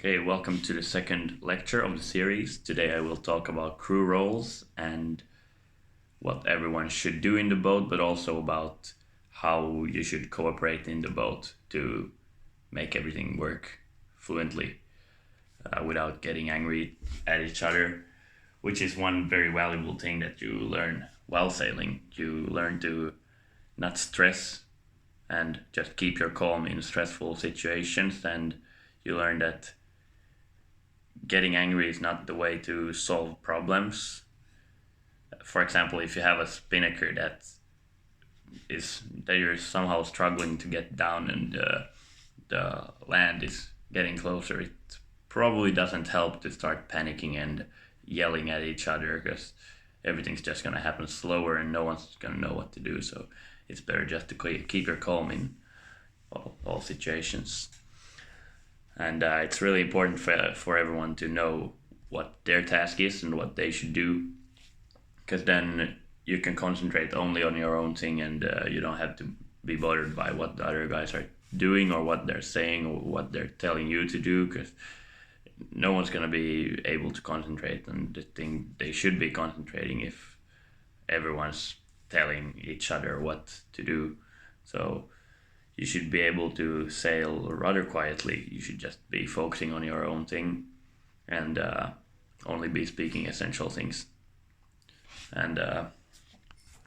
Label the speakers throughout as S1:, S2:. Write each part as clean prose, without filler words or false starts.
S1: Okay, welcome to the second lecture of the series. Today I will talk about crew roles and what everyone should do in the boat, but also about how you should cooperate in the boat to make everything work fluently without getting angry at each other, which is one very valuable thing that you learn while sailing. You learn to not stress and just keep your calm in stressful situations, and you learn that getting angry is not the way to solve problems. For example, if you have a spinnaker that you're somehow struggling to get down and the land is getting closer, it probably doesn't help to start panicking and yelling at each other because everything's just gonna happen slower and no one's gonna know what to do. So it's better just to keep your calm in all situations. And it's really important for everyone to know what their task is and what they should do, because then you can concentrate only on your own thing, and you don't have to be bothered by what the other guys are doing or what they're saying or what they're telling you to do, because no one's going to be able to concentrate on the thing they should be concentrating if everyone's telling each other what to do. So you should be able to sail rather quietly. You should just be focusing on your own thing and only be speaking essential things. And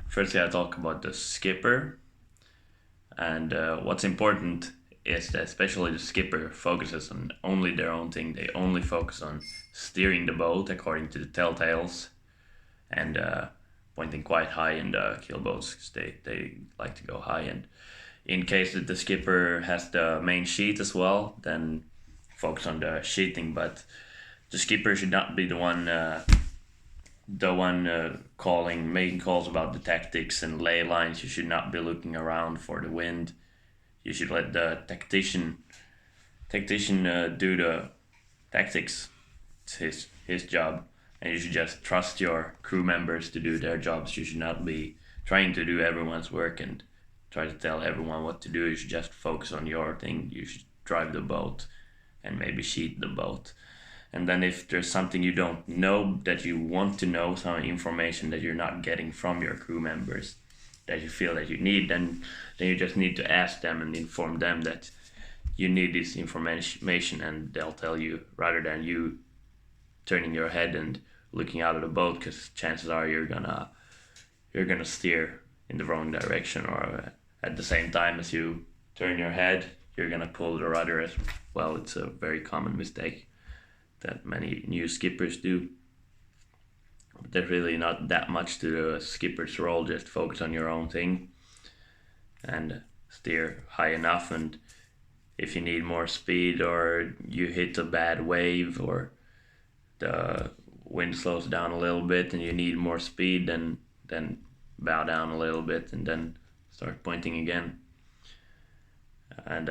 S1: firstly, I talk about the skipper. And what's important is that especially the skipper focuses on only their own thing. They only focus on steering the boat according to the telltales and pointing quite high in the keel boats because they like to go high. And in case that the skipper has the main sheet as well, then focus on the sheeting. But the skipper should not be the one making calls about the tactics and lay lines. You should not be looking around for the wind. You should let the tactician do the tactics. It's his job, and you should just trust your crew members to do their jobs. You should not be trying to do everyone's work and try to tell everyone what to do. You should just focus on your thing. You should drive the boat and maybe sheet the boat. And then if there's something you don't know that you want to know, some information that you're not getting from your crew members that you feel that you need, then you just need to ask them and inform them that you need this information, and they'll tell you rather than you turning your head and looking out of the boat, because chances are you're gonna steer in the wrong direction, or at the same time as you turn your head you're gonna pull the rudder as well. It's a very common mistake that many new skippers do. But there's really not that much to the skipper's role. Just focus on your own thing and steer high enough. And if you need more speed, or you hit a bad wave, or the wind slows down a little bit and you need more speed, then bow down a little bit and then start pointing again. And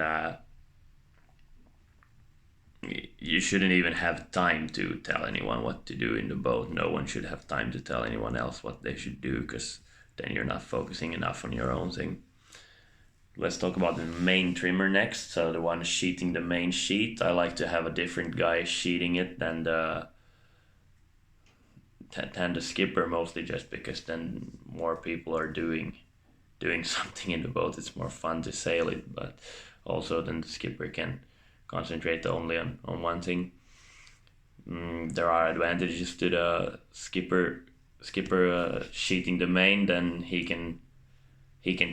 S1: you shouldn't even have time to tell anyone what to do in the boat. No one should have time to tell anyone else what they should do, because then you're not focusing enough on your own thing. Let's talk about the main trimmer next. So the one sheeting the main sheet, I like to have a different guy sheeting it than the skipper, mostly just because then more people are doing something in the boat. It's more fun to sail it, but also then the skipper can concentrate only on one thing. There are advantages to the skipper sheeting the main. Then he can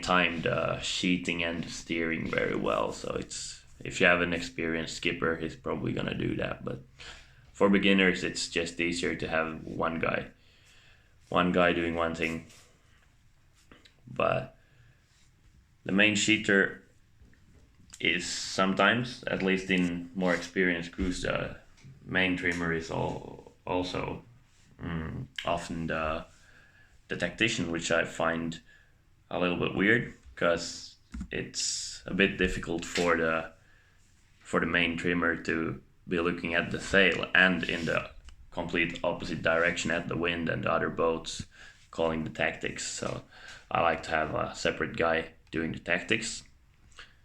S1: time the sheeting and the steering very well. So it's, if you have an experienced skipper, he's probably gonna do that. But for beginners, it's just easier to have one guy doing one thing. But the main sheeter is sometimes, at least in more experienced crews, the main trimmer is also often the tactician, which I find a little bit weird, because it's a bit difficult for the main trimmer to be looking at the sail and in the complete opposite direction at the wind and the other boats calling the tactics. So I like to have a separate guy doing the tactics,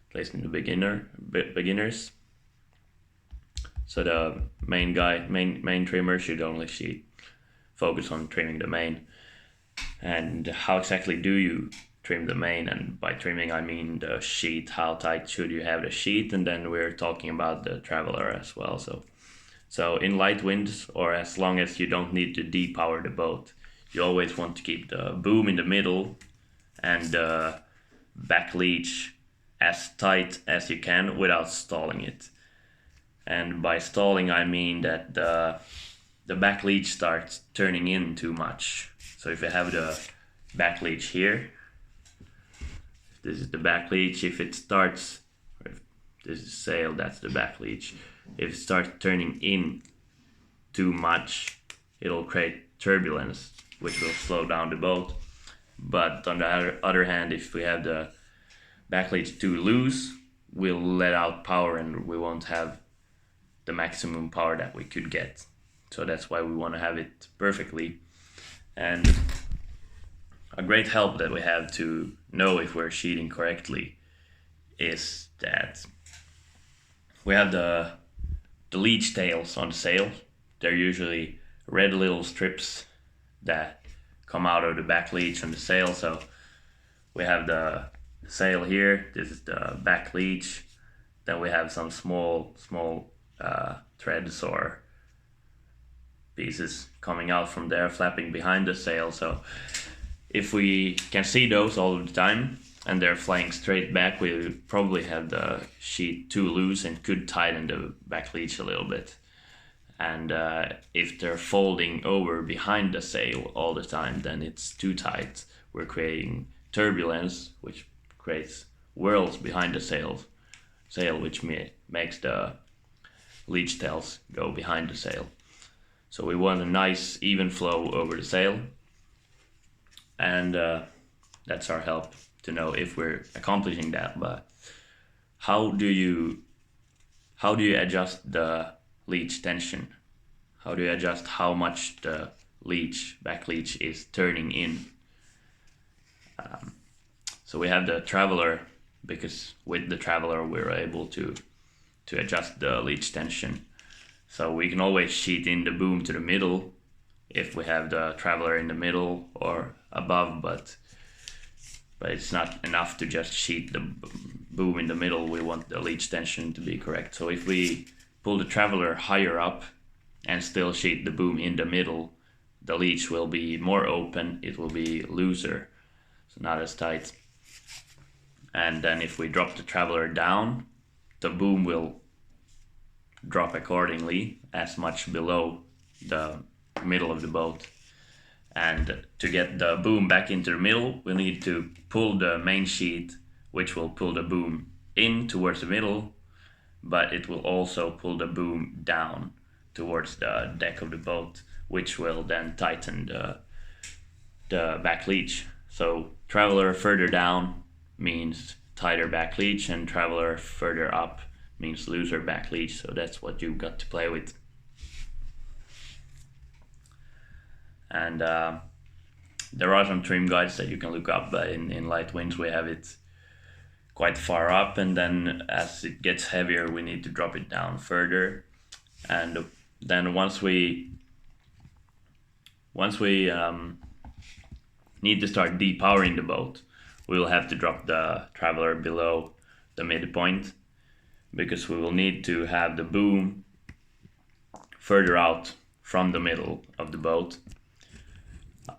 S1: at least in the beginners. So the main trimmer should only focus on trimming the main. And how exactly do you trim the main? And by trimming I mean the sheet. How tight should you have the sheet? And then we're talking about the traveler as well. So in light winds, or as long as you don't need to depower the boat, you always want to keep the boom in the middle and the back leech as tight as you can without stalling it. And by stalling I mean that the back leech starts turning in too much. So if you have the back leech here, this is the back leech. If it starts, if this is sail, that's the back leech. If it starts turning in too much, it'll create turbulence, which will slow down the boat. But on the other hand, if we have the back leech too loose, we'll let out power and we won't have the maximum power that we could get. So that's why we want to have it perfectly. And a great help that we have to know if we're sheeting correctly is that we have the leech tails on the sail. They're usually red little strips that come out of the back leech on the sail. So we have the sail here. This is the back leech. Then we have some small threads or pieces coming out from there, flapping behind the sail. So if we can see those all the time and they're flying straight back, we probably have the sheet too loose and could tighten the back leech a little bit. And if they're folding over behind the sail all the time, then it's too tight. We're creating turbulence, which creates whirls behind the sail, which makes the leech tails go behind the sail. So we want a nice even flow over the sail, and that's our help to know if we're accomplishing that. But how do you adjust the leech tension? How do you adjust how much the back leech is turning in? So we have the traveler, because with the traveler we're able to adjust the leech tension. So we can always sheet in the boom to the middle if we have the traveler in the middle or above, but it's not enough to just sheet the boom in the middle. We want the leech tension to be correct. So if we pull the traveler higher up and still sheet the boom in the middle, the leech will be more open, it will be looser, so not as tight. And then if we drop the traveler down, the boom will drop accordingly, as much below the middle of the boat. And to get the boom back into the middle, we need to pull the main sheet, which will pull the boom in towards the middle, but it will also pull the boom down towards the deck of the boat, which will then tighten the back leech. So traveler further down means tighter back leech, and traveler further up means looser back leech. So that's what you've got to play with. And there are some trim guides that you can look up. In light winds we have it quite far up, and then as it gets heavier we need to drop it down further. And then once we need to start depowering the boat, we will have to drop the traveler below the midpoint, because we will need to have the boom further out from the middle of the boat,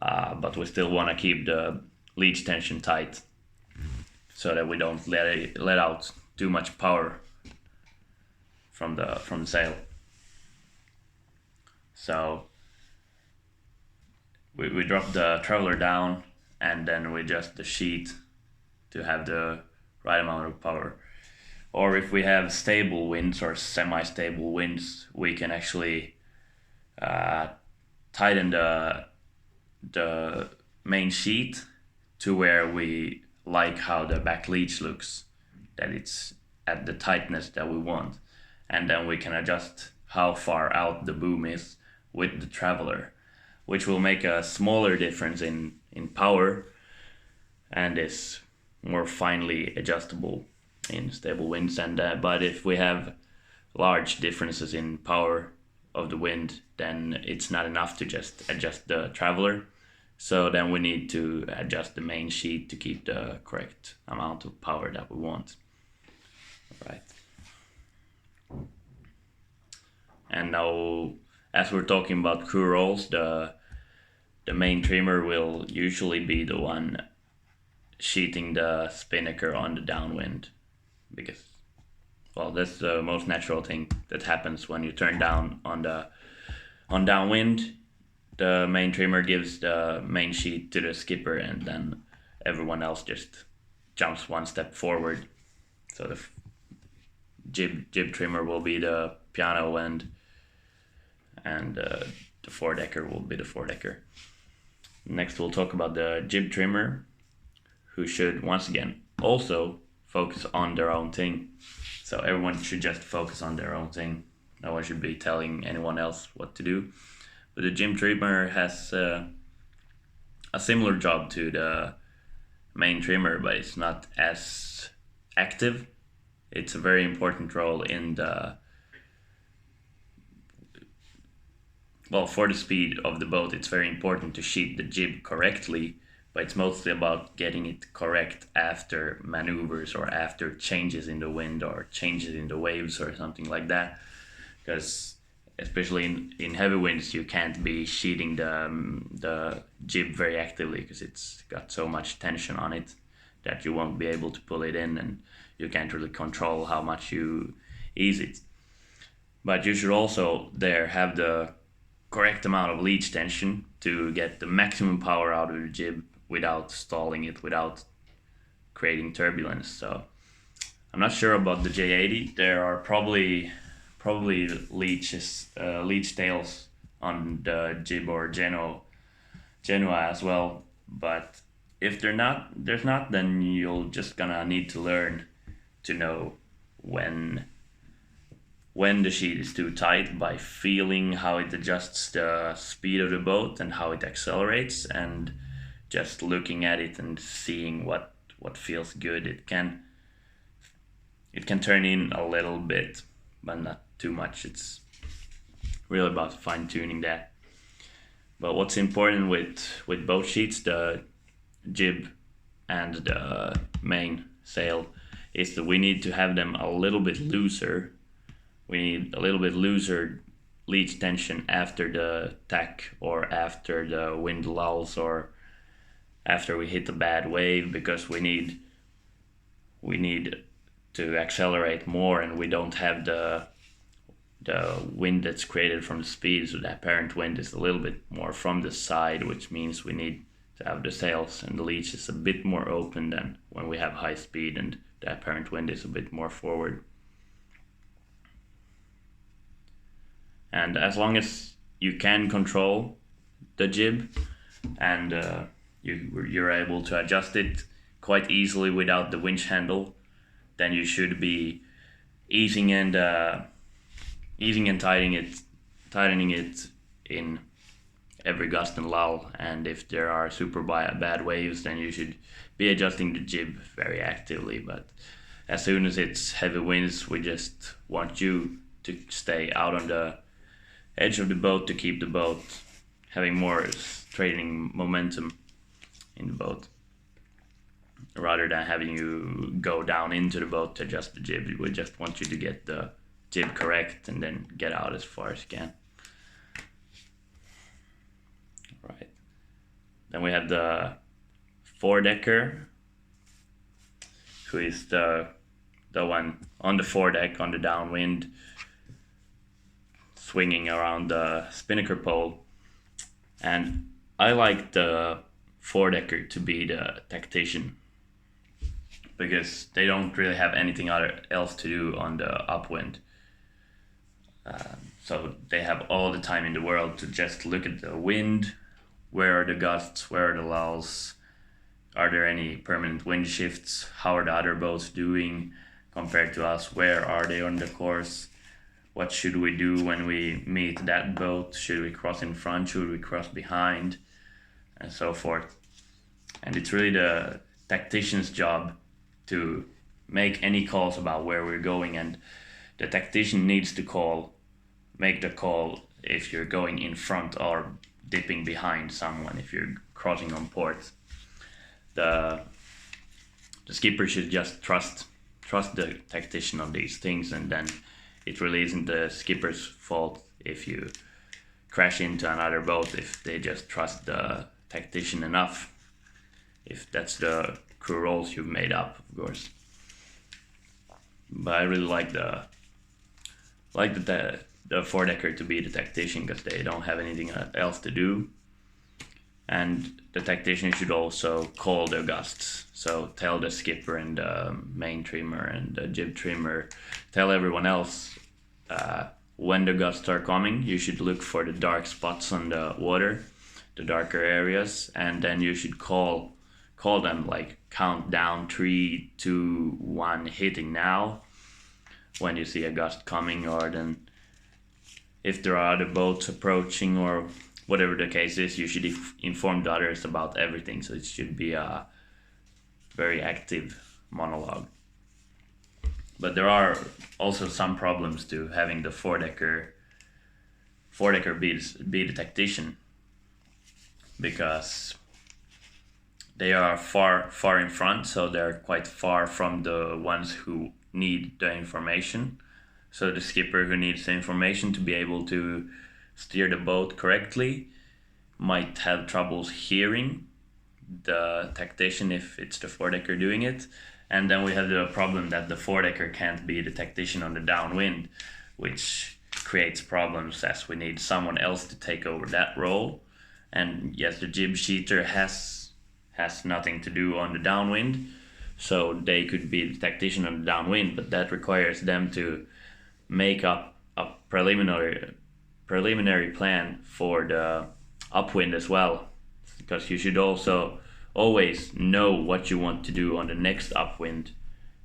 S1: but we still want to keep the leech tension tight so that we don't let out too much power from the sail. So we drop the traveler down, and then we adjust the sheet to have the right amount of power. Or if we have stable winds or semi-stable winds, we can actually tighten the main sheet to where we like how the back leech looks, that it's at the tightness that we want. And then we can adjust how far out the boom is with the traveler, which will make a smaller difference in power and is more finely adjustable in stable winds. And but if we have large differences in power of the wind, then it's not enough to just adjust the traveler. So then we need to adjust the main sheet to keep the correct amount of power that we want. Right. And now, as we're talking about crew roles, the main trimmer will usually be the one sheeting the spinnaker on the downwind, because, well, that's the most natural thing that happens when you turn down on downwind. The main trimmer gives the main sheet to the skipper, and then everyone else just jumps one step forward. So the jib trimmer will be the piano end, and the foredecker will be the foredecker. Next, we'll talk about the jib trimmer, who should, once again, also focus on their own thing. So everyone should just focus on their own thing. No one should be telling anyone else what to do. But the jib trimmer has a similar job to the main trimmer, but it's not as active. It's a very important role in for the speed of the boat. It's very important to sheet the jib correctly, but it's mostly about getting it correct after maneuvers or after changes in the wind or changes in the waves or something like that. Because especially in heavy winds, you can't be sheeting the jib very actively, because it's got so much tension on it that you won't be able to pull it in, and you can't really control how much you ease it. But you should also there have the correct amount of leech tension to get the maximum power out of the jib without stalling it, without creating turbulence. So I'm not sure about the J80. There are probably leech tails on the jib or Genoa as well. But if there's not, then you're just gonna need to learn to know when the sheet is too tight by feeling how it adjusts the speed of the boat and how it accelerates, and just looking at it and seeing what feels good. It can turn in a little bit, but not too much. It's really about fine-tuning that. But what's important with both sheets, the jib and the main sail, is that we need to have them a little bit looser. We need a little bit looser leech tension after the tack or after the wind lulls or after we hit a bad wave, because we need to accelerate more, and we don't have the wind that's created from the speed, so the apparent wind is a little bit more from the side, which means we need to have the sails and the leech is a bit more open than when we have high speed and the apparent wind is a bit more forward. And as long as you can control the jib and you're able to adjust it quite easily without the winch handle, then you should be easing and tightening it in every gust and lull. And if there are super bad waves, then you should be adjusting the jib very actively. But as soon as it's heavy winds, we just want you to stay out on the edge of the boat to keep the boat having more straining momentum in the boat, rather than having you go down into the boat to adjust the jib. We just want you to get the jib correct and then get out as far as you can. Right. Then we have the foredecker, who is the one on the foredeck on the downwind, swinging around the spinnaker pole. And I like the foredecker to be the tactician, because they don't really have anything else to do on the upwind. So they have all the time in the world to just look at the wind. Where are the gusts? Where are the lulls? Are there any permanent wind shifts? How are the other boats doing compared to us? Where are they on the course? What should we do when we meet that boat? Should we cross in front? Should we cross behind? And so forth. And it's really the tactician's job to make any calls about where we're going and the tactician needs to make the call if you're going in front or dipping behind someone, if you're crossing on port. The skipper should just trust the tactician on these things, and then it really isn't the skipper's fault if you crash into another boat, if they just trust the tactician enough, if that's the crew roles you've made up, of course. But I really like the four-decker to be the tactician, because they don't have anything else to do. And the tactician should also call the gusts. So tell the skipper and the main trimmer and the jib trimmer, tell everyone else when the gusts are coming. You should look for the dark spots on the water, the darker areas, and then you should call them, like count down 3, 2, 1, hitting now when you see a gust coming, or then if there are other boats approaching or whatever the case is, you should inform the others about everything. So it should be a very active monologue. But there are also some problems to having the four-decker be the tactician, because they are far in front, so they're quite far from the ones who need the information. So the skipper who needs the information to be able to steer the boat correctly might have troubles hearing the tactician if it's the four-decker doing it. And then we have the problem that the four-decker can't be the tactician on the downwind, which creates problems as we need someone else to take over that role. And yes, the jib sheeter has nothing to do on the downwind, so they could be the tactician on the downwind, but that requires them to make up a preliminary plan for the upwind as well, because you should also always know what you want to do on the next upwind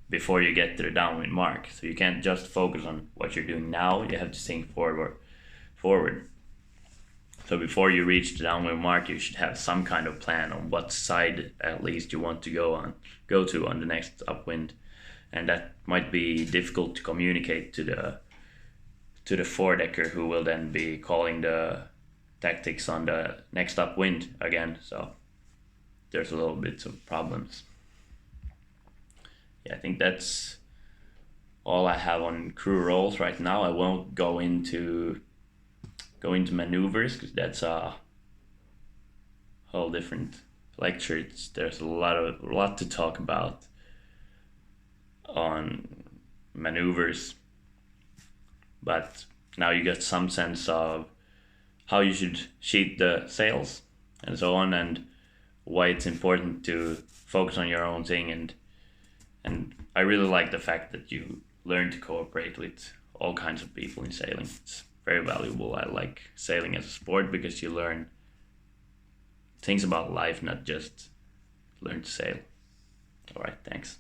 S1: before you get to the downwind mark. So you can't just focus on what you're doing now, you have to think forward. So before you reach the downwind mark, you should have some kind of plan on what side at least you want to go to on the next upwind. And that might be difficult to communicate to the four-decker, who will then be calling the tactics on the next upwind again. So there's a little bit of problems. Yeah, I think that's all I have on crew roles right now. I won't go into maneuvers, because that's a whole different lecture. There's a lot to talk about on maneuvers, but now you get some sense of how you should sheet the sails and so on, and why it's important to focus on your own thing. And I really like the fact that you learn to cooperate with all kinds of people in sailing. It's very valuable. I like sailing as a sport because you learn things about life, not just learn to sail. All right, thanks.